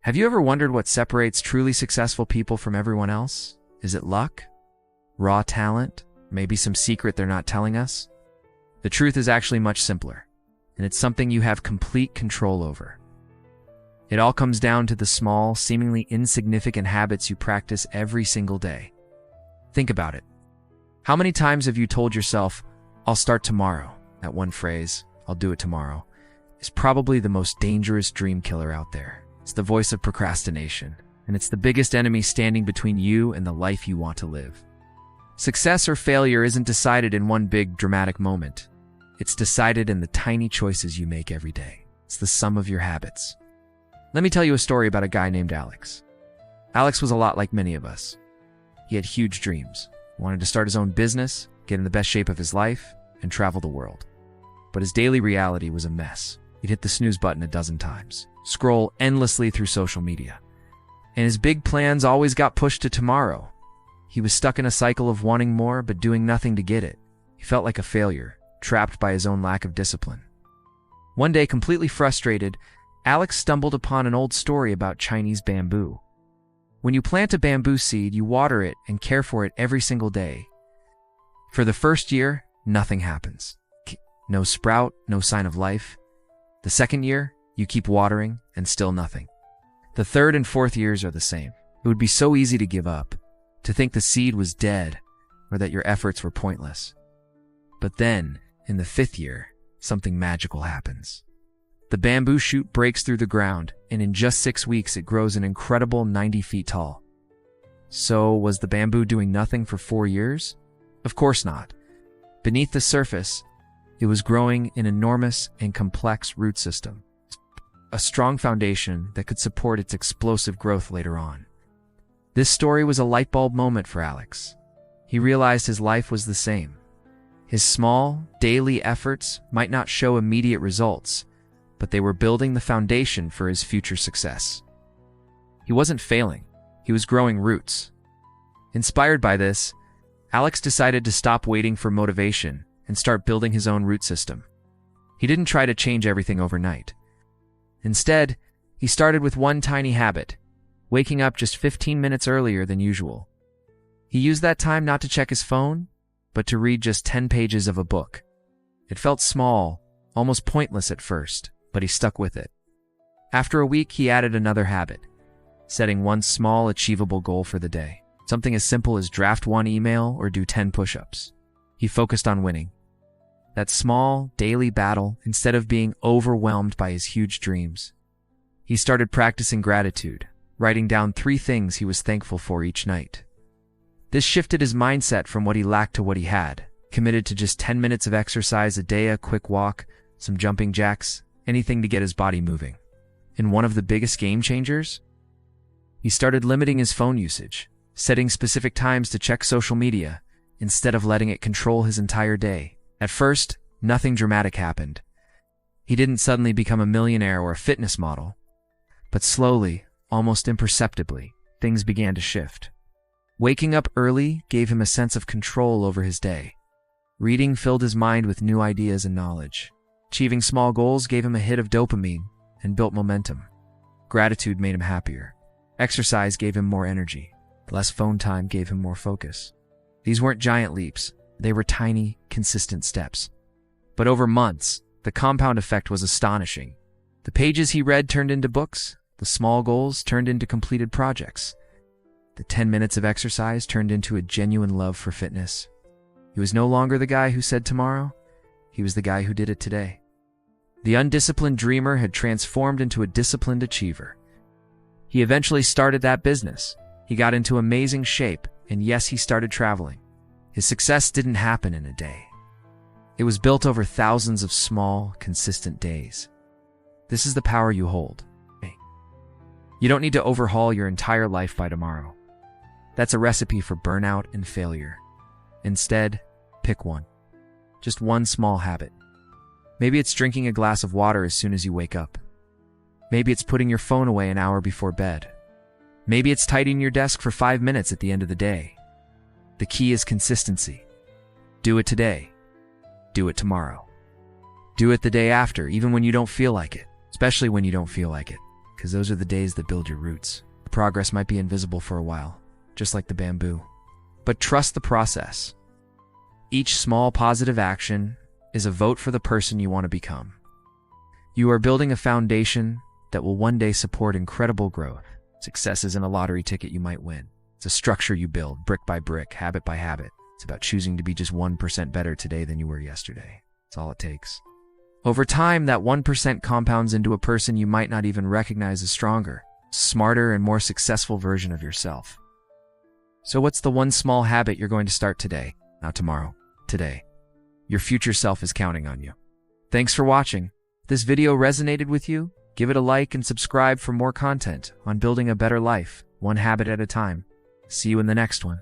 Have you ever wondered what separates truly successful people from everyone else? Is it luck? Raw talent? Maybe some secret they're not telling us? The truth is actually much simpler, and it's something you have complete control over. It all comes down to the small, seemingly insignificant habits you practice every single day. Think about it. How many times have you told yourself, "I'll start tomorrow"? That one phrase, "I'll do it tomorrow," is probably the most dangerous dream killer out there. It's the voice of procrastination, and it's the biggest enemy standing between you and the life you want to live. Success or failure isn't decided in one big, dramatic moment. It's decided in the tiny choices you make every day. It's the sum of your habits. Let me tell you a story about a guy named Alex. Alex was a lot like many of us. He had huge dreams. He wanted to start his own business, get in the best shape of his life, and travel the world. But his daily reality was a mess. He'd hit the snooze button a dozen times, scroll endlessly through social media, and his big plans always got pushed to tomorrow. He was stuck in a cycle of wanting more but doing nothing to get it. He felt like a failure, trapped by his own lack of discipline. One day, completely frustrated, Alex stumbled upon an old story about Chinese bamboo. When you plant a bamboo seed, you water it and care for it every single day. For the first year, nothing happens. No sprout, no sign of life. The second year, you keep watering and still nothing. The third and fourth years are the same. It would be so easy to give up, to think the seed was dead or that your efforts were pointless. But then, in the fifth year, something magical happens. The bamboo shoot breaks through the ground, and in just 6 weeks it grows an incredible 90 feet tall. So, was the bamboo doing nothing for 4 years? Of course not. Beneath the surface, it was growing an enormous and complex root system, a strong foundation that could support its explosive growth later on. This story was a light bulb moment for Alex. He realized his life was the same. His small, daily efforts might not show immediate results, but they were building the foundation for his future success. He wasn't failing, he was growing roots. Inspired by this, Alex decided to stop waiting for motivation and start building his own root system. He didn't try to change everything overnight. Instead, he started with one tiny habit, waking up just 15 minutes earlier than usual. He used that time not to check his phone, but to read just 10 pages of a book. It felt small, almost pointless at first, but he stuck with it. After a week, he added another habit, setting one small, achievable goal for the day. Something as simple as draft one email or do 10 push-ups. He focused on winning. That small, daily battle, instead of being overwhelmed by his huge dreams. He started practicing gratitude, writing down 3 things he was thankful for each night. This shifted his mindset from what he lacked to what he had, committed to just 10 minutes of exercise a day, a quick walk, some jumping jacks, anything to get his body moving. And one of the biggest game changers? He started limiting his phone usage, setting specific times to check social media, instead of letting it control his entire day. At first, nothing dramatic happened. He didn't suddenly become a millionaire or a fitness model. But slowly, almost imperceptibly, things began to shift. Waking up early gave him a sense of control over his day. Reading filled his mind with new ideas and knowledge. Achieving small goals gave him a hit of dopamine and built momentum. Gratitude made him happier. Exercise gave him more energy. Less phone time gave him more focus. These weren't giant leaps. They were tiny, consistent steps. But over months, the compound effect was astonishing. The pages he read turned into books. The small goals turned into completed projects. The 10 minutes of exercise turned into a genuine love for fitness. He was no longer the guy who said tomorrow. He was the guy who did it today. The undisciplined dreamer had transformed into a disciplined achiever. He eventually started that business. He got into amazing shape, and yes, he started traveling. His success didn't happen in a day. It was built over thousands of small, consistent days. This is the power you hold. You don't need to overhaul your entire life by tomorrow. That's a recipe for burnout and failure. Instead, pick one. Just one small habit. Maybe it's drinking a glass of water as soon as you wake up. Maybe it's putting your phone away an hour before bed. Maybe it's tidying your desk for 5 minutes at the end of the day. The key is consistency. Do it today. Do it tomorrow. Do it the day after, even when you don't feel like it, especially when you don't feel like it. because those are the days that build your roots. Progress might be invisible for a while, just like the bamboo. But trust the process. Each small positive action is a vote for the person you want to become. You are building a foundation that will one day support incredible growth. Success isn't a lottery ticket you might win. It's a structure you build, brick by brick, habit by habit. It's about choosing to be just 1% better today than you were yesterday. That's all it takes. Over time, that 1% compounds into a person you might not even recognize as stronger, smarter, and more successful version of yourself. So what's the one small habit you're going to start today? Not tomorrow, today. Your future self is counting on you. Thanks for watching. If this video resonated with you, give it a like and subscribe for more content on building a better life, one habit at a time. See you in the next one.